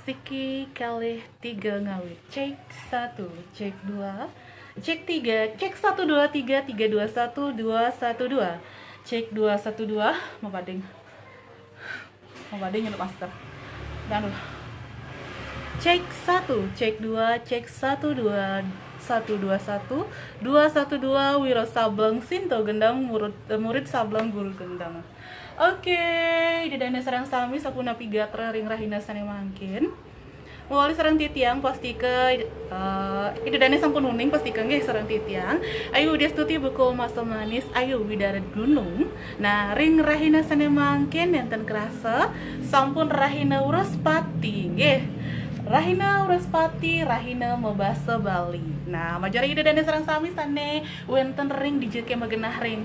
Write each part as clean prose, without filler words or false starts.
Siki kali 3 ngawit. Cek 1, cek 2, cek 3, cek 1 2 3 3 2 1 2 1 2. Cek 2 1 2, mau bading. Mau bading nyeluk master. Dan dulu. Cek 1, cek 2, cek 1 2 1 2 1 2 1 2. Wiro Sableng Sinto Gendang murid Sableng Guru Gendang. Oke, di dana sarang sami sapuna pigatra ring rahina sane mangkin. Mulai sarang titiang pasti ke itu dana sampun uning pasti ke nggih sarang titiang. Ayu dia stuti bekul masa manis ayu widarat gunung. Nah, ring rahina sane mangkin enten kerasa sampun rahina Uraspati nggih. Rahina Uraspati, Rahina Mebasa Bali. Nah, majari ide dana sarang sami sane wenten ring dijeke magenah ring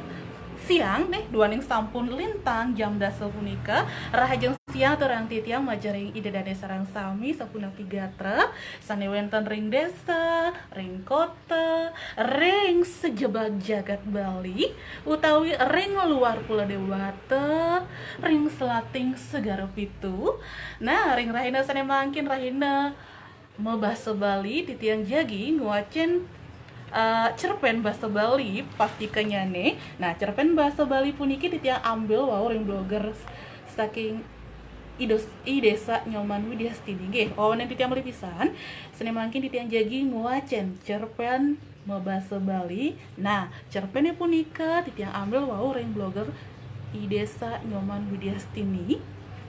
siang nih dua ning sampun lintang jam dasar punika rahajeng siang terang titiang majaring ide dane sarang sami sapuna pigatra sane wenten ring desa ring kota ring sejebak jagat Bali utawi ring luar Pulau Dewata ring selating segara pitu. Nah, ring rahina sane mangkin rahina Mebasa Bali titiang jagi nguacen cerpen bahasa Bali pasti kenyane. Nah, cerpen bahasa Bali puniki titiang ambil wau ring blogger saking desa nyoman widyastini nggih. Wawanen titiang beli pisan sene mangkin titiang jagi nguacen cerpen bahasa Bali. Nah, cerpennya punika titiang ambil wau ring blogger desa nyoman widyastini.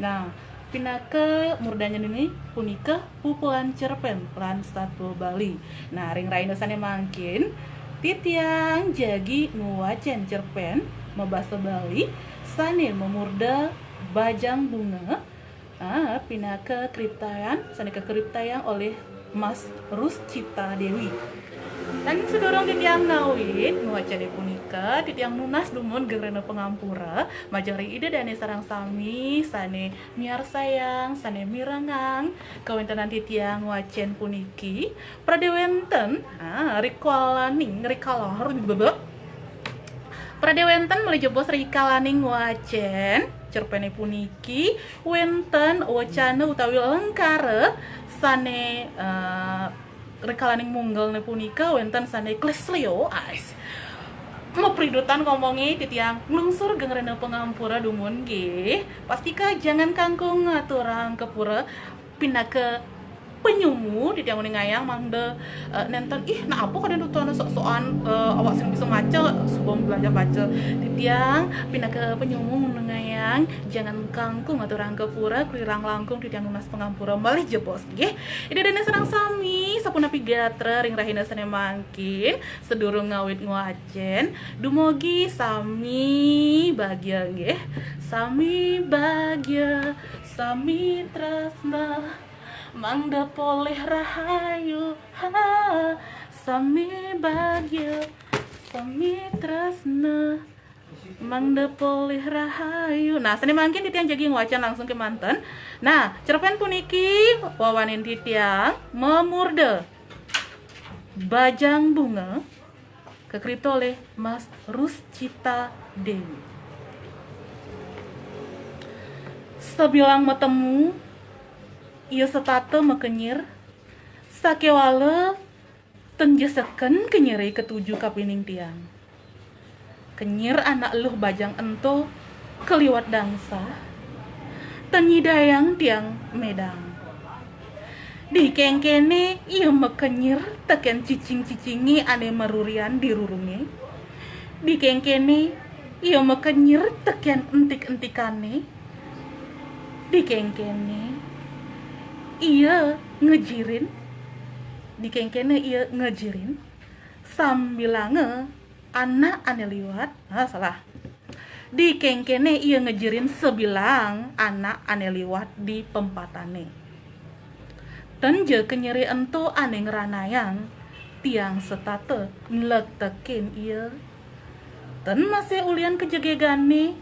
Nah, pinake murdanya ini punika pupulan cerpen pelan Satwa Bali. Nah, ring raina sane mangkin titiang jagi nguacen cerpen mebasa Bali sane memurda bajang bunga. Pinake kriptayan sane kekriptayan oleh Mas Ruscita Dewi. Dan sedorong titiang ngawit nguacane punika titiang nunas dumun gerena pengampura majari ide dane sarang sami sane miar sayang sane mirengang kawentanan titiang nguacen puniki pradewenten rikalaning rikalor bebek pradewenten meuli jebos rikalaning nguacen cerpene puniki wenten wacana utawi lengkare sane rekalaning munggal punika wenten sane Kleslio ais mau pridutan ngomongi titiang lungsur gengrena pengampura dumun nggih pastika jangan kangkung ngaturang kepura pindah ke penyumu titiang uning ngayang mangde nenten nah apa kadang tutuna sok-sokan awak sing bisa maca sebelum belajar baca titiang pindah ke penyumu ngayang jangan kangkung ngaturang kepura klirang langkung titiang nunas pengampura malih jebos nggih ide dene sareng sami sapuna pigatra ring rahina sane mangkin sedurung ngawit nguacen dumugi sami bahagia nggih sami bahagia sami tresna mangda poleh rahayu sami bahagia sami tresna mangda poleh rahayu. Nah, seni mangkin titiang jagi nguacan langsung ke manten. Nah, cerpen puniki wawanin titiang memurda bajang bunga kekripto oleh Mas Ruscita Dewi. Sebilang metemu ia setate mekenyir sakewala tenjeseken kenyeri ketujuh kapining tiang kenyir anak luh bajang ento keliwat dangsa tenyidayang tiang medang di kengkene ia mekenyir teken cicing-cicingi ane marurian di rurunge di kengkene ia mekenyir teken entik-entikane di kengkene iya ngejirin di kengkene iya ngejirin sambilange anak ane liwat salah di kengkene iya ngejirin sebilang anak ane liwat di pempatane tenje kenyeri ento ane ngeranayang tiang setate ngletekin iya ten masih ulian kejegegane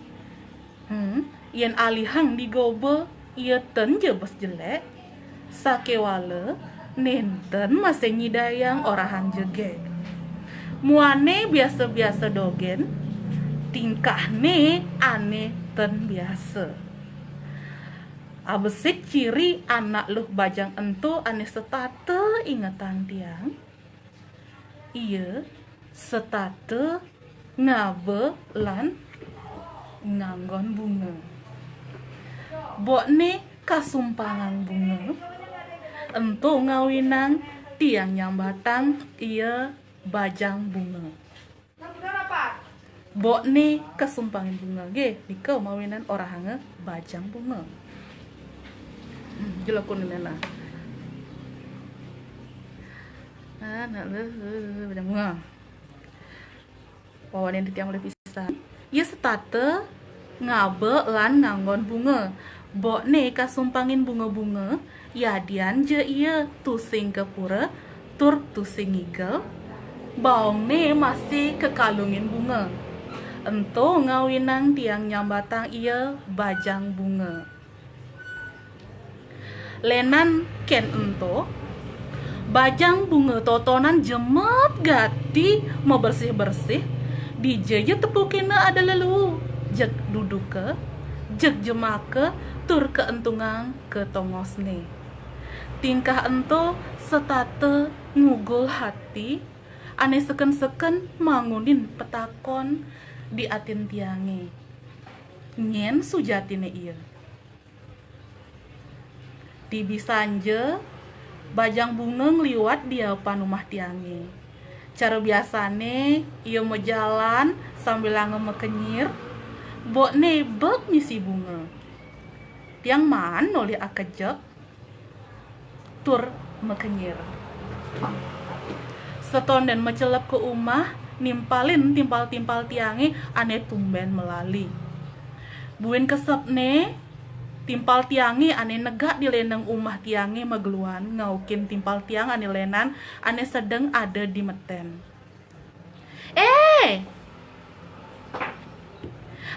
yen alihang digobe iya tenje bos jelek sakewala nenten masih nyidayang orahan jegeg muane biasa-biasa dogen tingkahne aneh ten biasa Abesik ciri anak luh bajang ento ane setate ingetan tiang. Iya setate ngabe lan nganggon bunga. Bokne kasumpangan bunga. Ento ngawinang tiang nyambatang iya bajang bunga. Bokne kasumpangin bunga ge dikau mawinan orangnya bajang bunga. Jelakun nena. Nak bajang bunga. Pawan yang ditiang oleh pisan. Iya setate ngabe lan nganggon bunga. Bokne kasumpangin bunga-bunga. Yadian je iya tusing ke pura tur tusing ngigel. Baongne masih kekalungin bunga. Ento ngawinang tiang nyambatang iya bajang bunga. Lenan ken ento bajang bunga totonan jemet gati mau bersih-bersih di jeje tepukina ada lelu jek duduk ke jek jemake tur keentungan ke tongosne. Tingkah ento setate ngugul hati ane seken-seken mangunin petakon di atin tiange. Nyen sujatine iya. Di bisanje bajang bunga ngliwat di depan rumah tiange. Cara biasane iya mau jalan sambil ngemekenyir. Bokne bek misi bunga. Tiang man noli akejek tur mekenyir. Seton dan mecelep ke rumah nimpalin timpal-timpal tiange ane tumben melali. Buin kesepne timpal tiange ane negak di lenang umah tiange mageluan ngaukin timpal tiang ane lenan ane sedang ada di meten.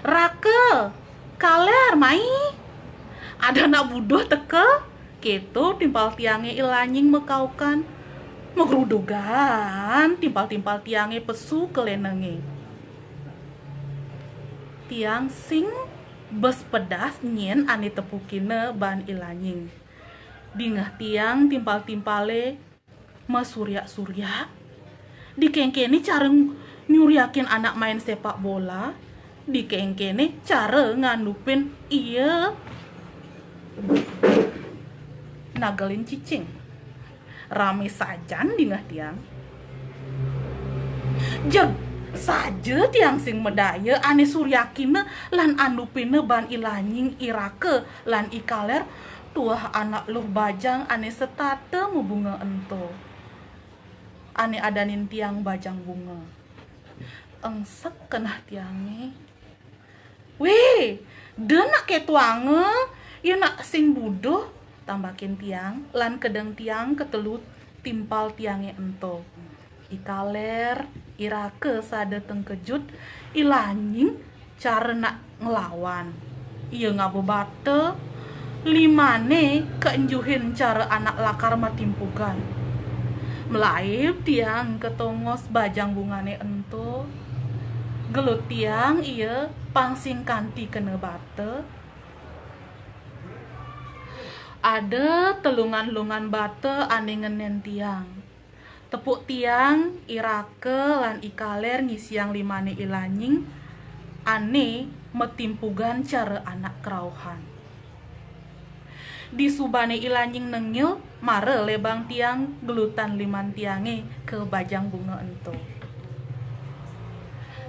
Rake kaler mai ada nak buduh teke keto timpal tiange ilanying mekaukan megrudugan timpal-timpal tiange pesu ke lenenge. Tiang sing bes pedas nyen ane tepukine ban ilanying. Dingah tiang timpal-timpale masurya-surya. Dikengkene cara nyuriakin anak main sepak bola. Dikengkene cara ngandupin iya nagelin cicing. Rame sajan dingah tiang. Jeg saja tiang sing medaya ane suryakine lan andupine ban ilanying irake lan ikaler tuah anak luh bajang ane setate mu bunga ento. Ane adanin tiang bajang bunga. Engsek kenah tiange. Weh, denak ketuange, ya nak sing buduh tambakin tiang lan kedeng tiang ketelut timpal tiange ento. Ikaler irake sada tengkejut ilanying cara nak ngelawan. Iya ngabobate limane keenjuhin cara anak lakar matimpugan. Melaib tiang ketongos bajang bungane ento. Gelut tiang iya pangsing kanti kena bate. Ada telungan-lungan bate ane ngenen tiang. Tepuk tiang irake lan ikaler ngisiang limane ilanying ane metimpugan cara anak kerauhan. Di subane ilanying nengil mare lebang tiang gelutan liman tiange ke bajang bunga ento.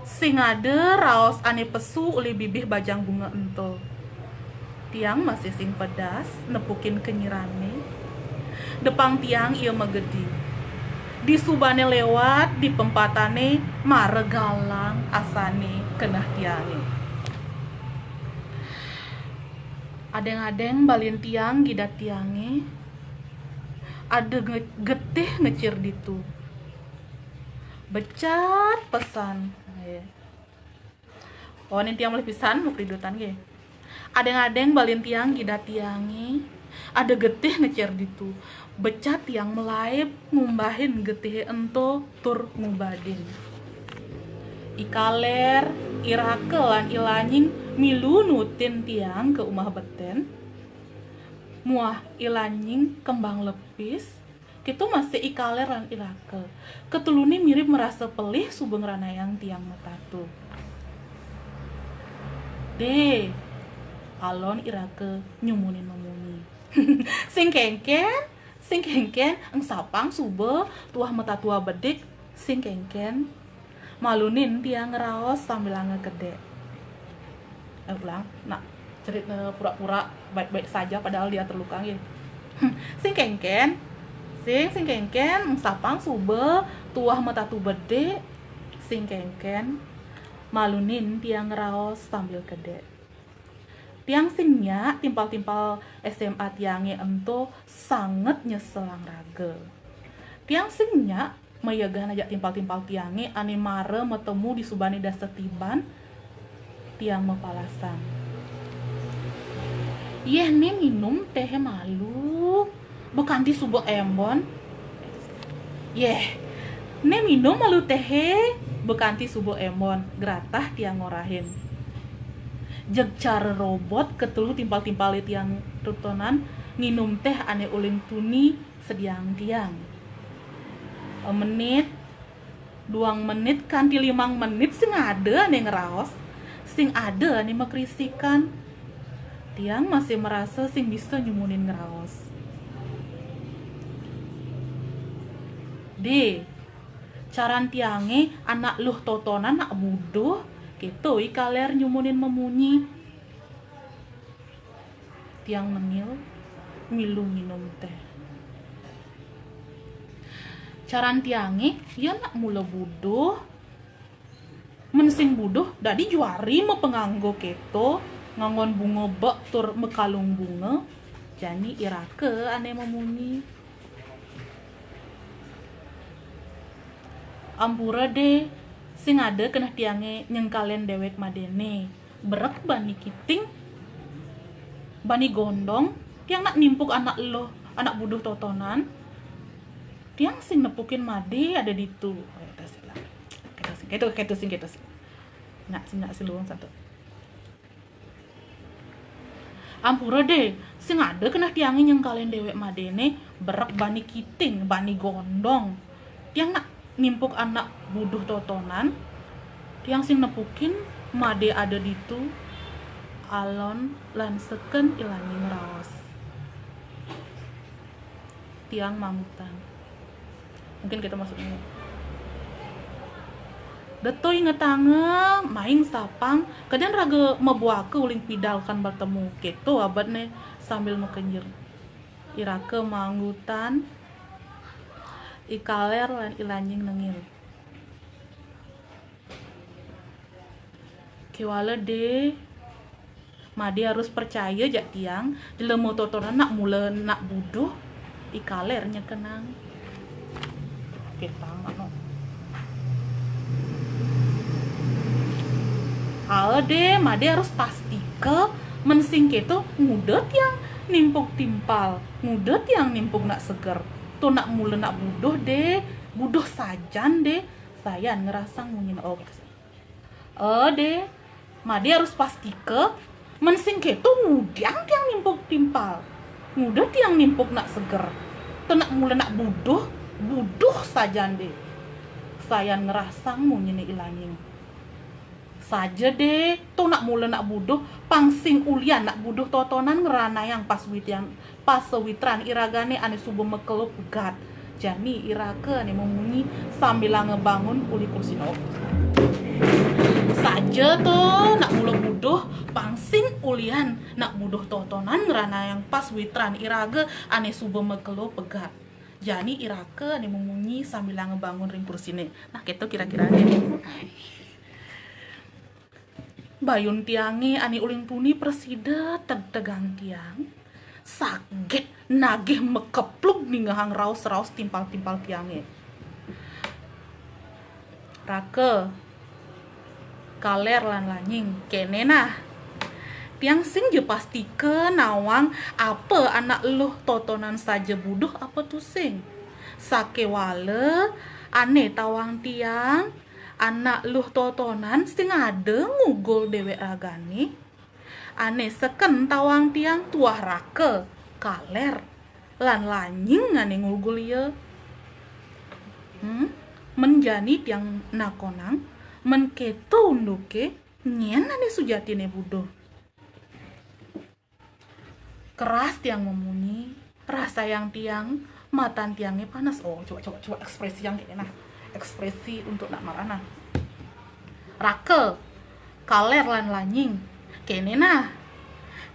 Sing ade raos ane pesu uli bibih bajang bunga ento. Tiang masih sing pedas nepukin kenyirane. Depang tiang ia megedi. Di subane lewat di pempatane mare galang asane kenah tiange. Adeng-adeng balin tiang gidat tiange. Ada getih ngecir ditu. Becat pesan. Oh ini tiang mulai pisan mau kridutan ge. Adeng-adeng balin tiang gidat tiange. Ada getih ngecir ditu. Becat tiang melaib ngumbahin getih ento tur ngubadin. Ikaler irake lan ilanying milu nutin tiang ke umah beten. muah ilanying kembang lepis kitu masih ikaler lan irake ketuluni mirip merasa pelih subeng ranayang tiang metatu de alon irake nyumunin memuni sing kengken ang sapang sube tuah metatua bedik sing kengken malunin dia ngeraos sambil ngegede ulang nak cerita pura-pura baik-baik saja padahal dia terluka ya sing kengken ang sapang sube tuah metatu bede sing kengken malunin dia ngeraos sambil gede tiang singnya timpal-timpal SMA tiangnya ento sangat nyeselang raga tiang singnya mayagan aja timpal-timpal tiangnya ane mare metemu di subani dasetiban tiang mepalasan yeh nih minum teh malu bukan di subok embon yeh nih minum malu teh bukan di subok embon geratah tiang ngorahin jeg cara robot ketelu timpal-timpal tiang rutonan nginum teh ane uling tuni sediang tiang menit 2 menit kanti 5 menit sing ada ane ngeraos sing ada ane mekrisikan tiang masih merasa sing bisa nyumunin ngeraos de caran tiange anak luh totonan nak buduh gitu ikaler nyumunin memunyi tiang nengil milu minum teh caran tiange ya nak mula buduh mensing buduh dadi juari me penganggo keto ngangon bunga bak tur mekalung bunga jani irake ane memunyi ampura de sing ada kena tiange nyengkalen dewek madene berek bani kiting bani gondong tiang nak nimpuk anak lo anak buduh totonan tiang sing nepukin made ada di tu keto sing nak siluang satu ampura deh sing ada kena tiange nyengkalen dewek madene berek bani kiting bani gondong tiang nak nimpuk anak buduh totonan tiang sing nepukin made ada di tu alon lan seken ilangi ngeraos tiang mamutan mungkin kita masuk ini Detoy ngetange maing sapang kadang raga mebuake uling pidal kan bertemu keto abad nih sambil mekenjer irake manggutan ikaler lan ilanjing nengil kiwala de made harus percaya jak tiang jelemu totonan nak mula nak buduh ikalernya kenang kita no de made harus pasti ke mensing keto ngudet yang nimpuk timpal ngudet yang nimpuk nak seger tuh nak mula nak buduh deh buduh sajan deh saya ngerasa ngunyin deh made harus pasti ke mensing keto ngudiang tiang nimpuk timpal ngudet yang nimpuk nak seger tuh nak mula nak buduh sajan deh saya ngerasa ngunyin ilangin saja deh tuh nak mula nak buduh pangsing ulian nak buduh totonan ngerana yang pas sewitran iragane ane subuh mekelup gat jani irake ane memunyi sambil ngebangun uli kursi saja tuh nak mula buduh pangsing ulian nak buduh totonan ngerana yang pas witran irage ane subuh mekelup gat jani irake ane memunyi sambil ngebangun ring kursine nah gitu kira-kira bayun tiange ani uling puni presida tegang tiang sakit nagih mekepluk ninggahang raus timpal tiange rake kaler lan lanying kene nah tiang sing je pasti ke nawang apa anak luh totonan saja buduh apa tuh sing sake wale ane tawang tiang anak luh totonan sing ada ngugol dewek ragani ane seken tawang tiang tuah rake kaler lan lanying ngane ngulgul ieu. Menjani tiang nakonang menketo unduke nyen ane sujatine budo. Keras tiang memunyi, rasa yang tiang, matan tiangnya panas. Oh, coba ekspresi yang kayak nah. Ekspresi untuk nak marana. Rake, kaler lan lanying. Kene nah.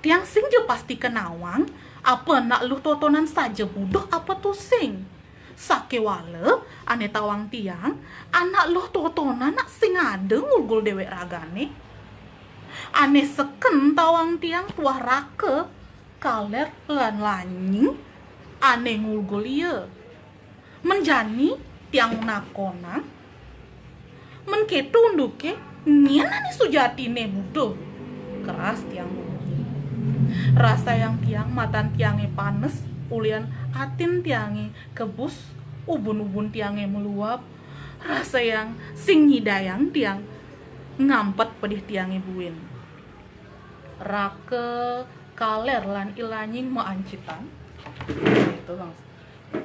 Tiang sing je pasti kenawang, apa nak lu totonan saja budoh apa tuh sing. Sake wale, ane tawang tiang, anak lu totonan nak sing ada ngulgul dewek ragane. Ane seken tawang tiang tuah rake, kaler lan lanying, ane ngulgul ieu. Menjani tiang nakona, menketu unduke nyen ane sujatine budo. Keras tiang memunyi. Rasa yang tiang matan tiange panes, ulian atin tiange kebus, ubun-ubun tiange meluap. Rasa yang sing nyidayang tiang ngampet pedih tiange buin. Rake kaler lan ilanying maancitan itu langsung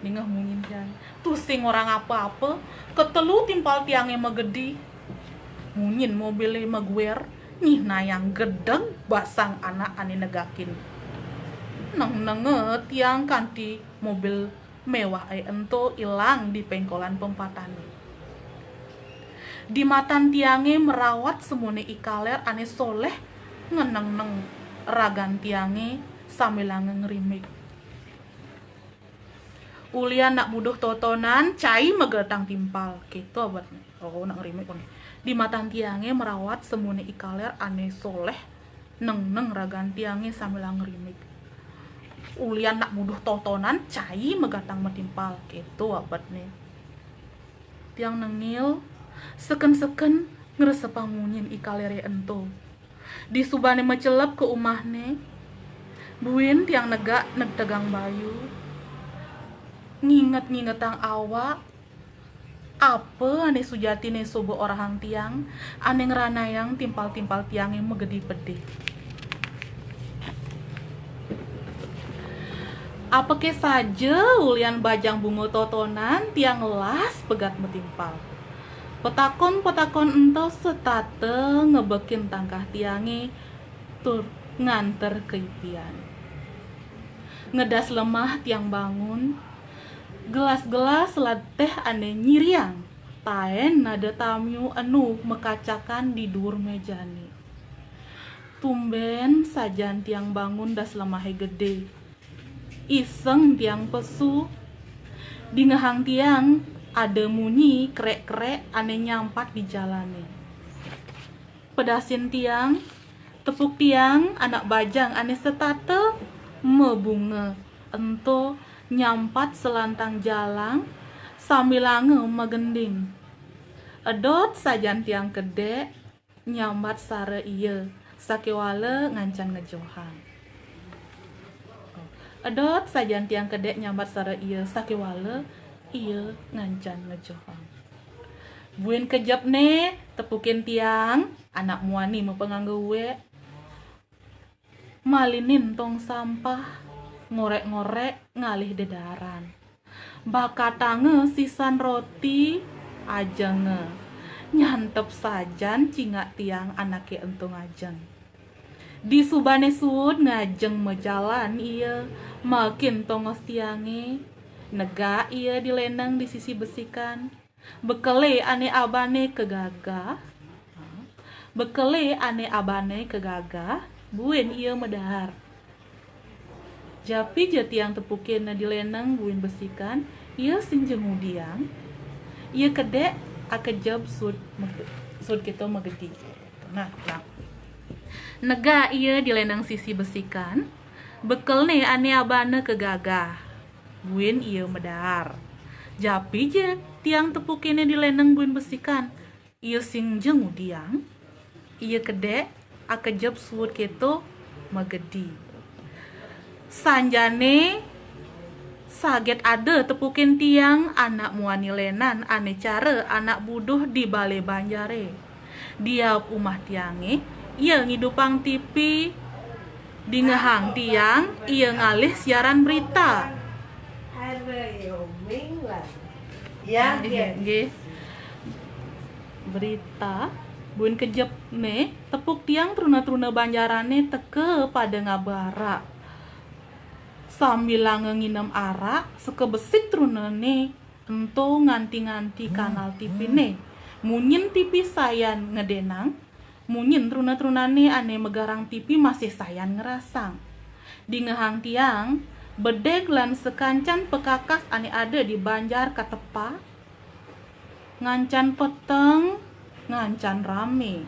dingah mungin tiang tusing orang apa-apa ketelu timpal tiangnya megedi mungin mobilnya meguer nyih nayang gedeg basang anak ane negakin nenge tiang kanti mobil mewah ento ilang di pengkolan pempatane di matan tiange merawat semune ikaler ane soleh ngeneng-neng ragan tiange sambil ngerimik. Ulian nak buduh totonan cai megetang timpal gitu obatnya. Oh nak ngerimik pun. Di matan tiange merawat semune ikaler ane soleh neng ragan tiange sambil ngerimik. Ulian nak buduh totonan cai megatang metimpal gitu obatnya. Tiang nengil seken ngeresepang munyin ikalere ento. Di subane mecelep ke umahne buin tiang negak tegang bayu ngingetang awak apa ane sujatine sobo orahang tiang ane ngeranayang timpal tiang yang megedi pedih apa ke saja ulian bajang bungo totonan tiang las pegat metimpal petakon ento setate ngebekin tangkah tiange tur nganter keipian. Ngedas lemah tiang bangun, gelas-gelas lateh ane nyiriang, taen nada tamu anu mekacakan di dur mejani. Tumben sajan tiang bangun das lemahe gede, iseng tiang pesu, di ngehang tiang ada munyi krek-krek ane nyampat di jalane. Pedasin tiang, tepuk tiang, anak bajang ane setate mebunga ento nyampat selantang jalang sambil lange megending. Edot sajan tiang kedek nyambat sare iye sakewale ngancan ngejohang. Edot sajan tiang kedek nyambat sare iye sakewale iya ngancan ngejohang. Buin kejap ne tepukin tiang anak muani mepenganggewe malinin tong sampah ngorek-ngorek ngalih dedaran bakatange sisan roti ajenge nyantep sajan cingak tiang anake entung ajeng di subane sud ngajeng mejalan iya makin tongos tiange nega iya dilenang di sisi besikan bekele ane abane kegagah buin iya medahar japi jatiang tepukin na dilenang buin besikan iya sinjeng udiang iya kedek akejab sud kita megedi nah nega iya dilenang sisi besikan bekele ane abane kegagah buin iya medar japi je tiang tepukinnya dileneng buin besikan iya singjeng udiang iya kedek akejab suut keto megedi sanjane saget ada tepukin tiang anak muani lenan ane care anak buduh di bale banjare dia umah tiange iya ngidupang tipi Di ngehang tiang ia ngalih siaran berita. Ya, Nggih. Berita buin kejep ne tepuk tiang truna-truna banjarane teke pada ngabara. Sambil nginem arak sekebesik trunane ento nganti-nganti kanal TV ne. Munyin TV sayan ngedenang, munyin truna-trunane ane megarang TV masih sayan ngerasang. Di ngehang tiang bedeg lan sekancan pekakas ane ada di Banjar Katepa, ngancan peteng, ngancan rame.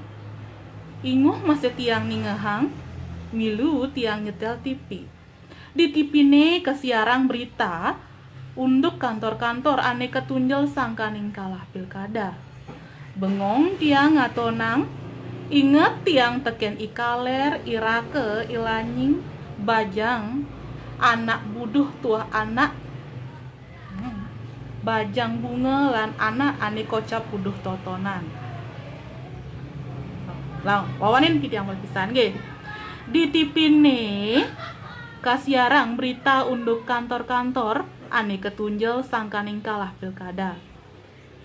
Inguh masih tiang ningehang, milu tiang nyetel TV. Di TV ne kesiarang berita untuk kantor-kantor ane ketunjel sangkaning kalah pilkada. Bengong tiang ngatonang, inget tiang teken ikaler, irake, ilanying, bajang, anak buduh tuah anak, bajang bunga lan anak ane kocap buduh totonan. Lang, wawanin tiang pisan ge. Di TV ne kasiarang berita untuk kantor-kantor ane ketunjel sangkaning kalah pilkada.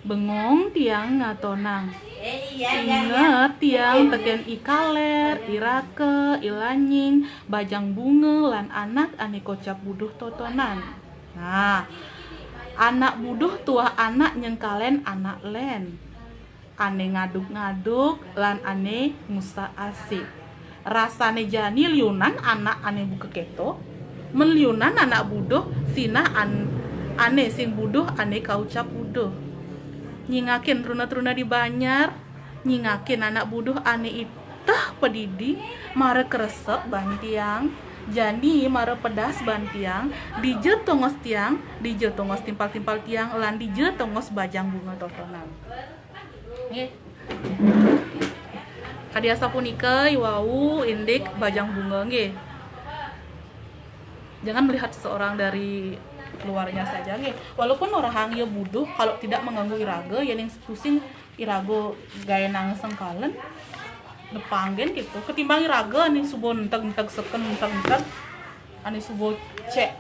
Bengong tiang ngatonang, inget tiang teken ikaler, irake, ilanying, bajang bunga lan anak ane kocap buduh totonan. Nah, anak buduh tuah anak nyengkalen anak len, ane ngaduk-ngaduk lan ane musa asik. Rasane jani liunan anak ane buka keto, meliunan anak buduh sina ane sing buduh ane kaucap buduh. Nyingakin truna-truna di Banjar, nyingakin anak buduh ane itah pedidi, mare kresep bantiang, jani mare pedas bantiang, dije tongos tiang, dije tongos timpal-timpal tiang, lan dije tongos bajang bunga totonan. Nggih. Kadiasa punika iwau indik bajang bunga nggih. Jangan melihat seseorang dari luarnya saja nggih. Walaupun orang ieu buduh, kalau tidak mengganggu iraga ya ning pusing irago gaya nang sengkalen nepanggen gitu. Ketimbang iraga nih subo enteg-enteg seken enteg-enteg ane subo cek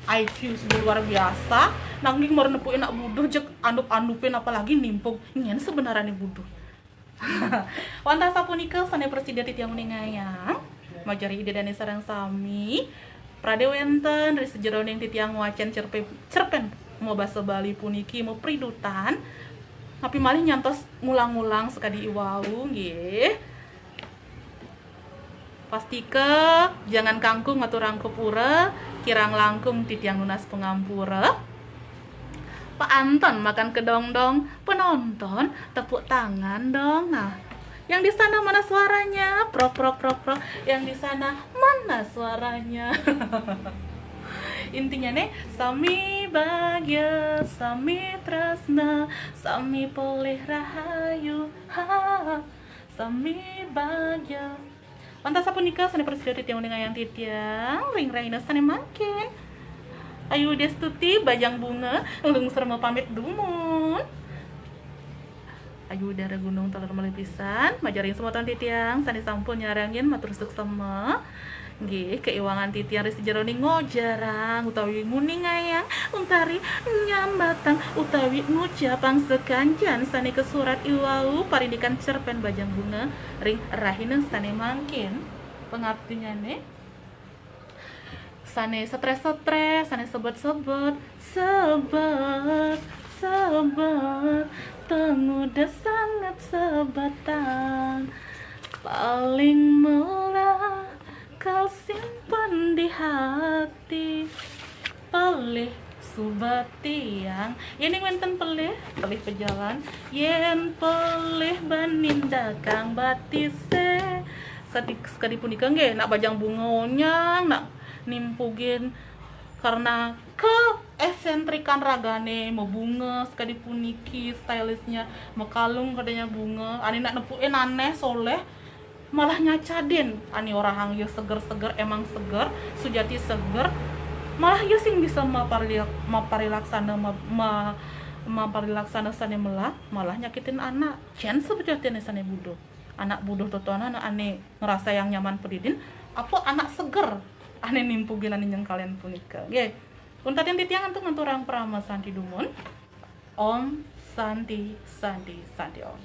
IQ subo luar biasa nanging meur nepuin anak buduh jek andup-andupin apalagi nimpung nyen sebenarnya buduh. Wanta sapunika sane presiden ti tiang ningayang majari ide dan sareng sami Prade wenten dari sejeroning titiang wacen cerpen mau basa Bali puniki mau pridutan tapi malih nyantos ngulang-ngulang sekadi iwau nggih. Pastike jangan kangkung atau rangkepura kirang langkung titiang lunas pengampura. Pak Anton makan kedong-dong, penonton tepuk tangan dong. Nah, yang di sana mana suaranya? Prok. Yang di sana mana suaranya? Intinya nih, sami bahagia, sami tresna, sami polih rahayu, sami bahagia. Pantas apa nikah sane presiden titiang dengan yang titiang, ring raina sane makin. Ayu destuti bajang bunga, lungsur mau pamit dumun. Ayu udara gunung telur melipisan, majarin semua tan titiang, sani sampun nyarangin matur suksema. Nggih, keiwangan titiang risi jeroning ngojarang utawi muni ngayang, untari nyambatang utawi ngucapang sekanjan sani kesurat iwau parindikan cerpen bajang bunga ring rahina sani mangkin. Pengabdinya nih sane stres-stres, sane sebet-sebet, tengudah sangat sebatang paling mula kau simpan di hati pelih subatiang ini wenten pelih pejalan yen pelih banindakang batise sekali punika nggih nak bajang bungonya nak nimpugin karena keeksentrikan ragane mau bunga sekali puniki stylishnya mau kalung kadanya bunga ani nak nepuin aneh soleh malah nyacadin ani orang hang seger emang seger sujati seger malah yo sing bisa maparilaksana sane malah nyakitin anak cian sebejatine sane buduh anak buduh totoana anak ane ngerasa yang nyaman pedidin apa anak seger ane nimpugin ane yang kalian punika. Oke. Untuk yang titiangan tuh nganturang prama santi dumun. Om Santi Santi Santi Om.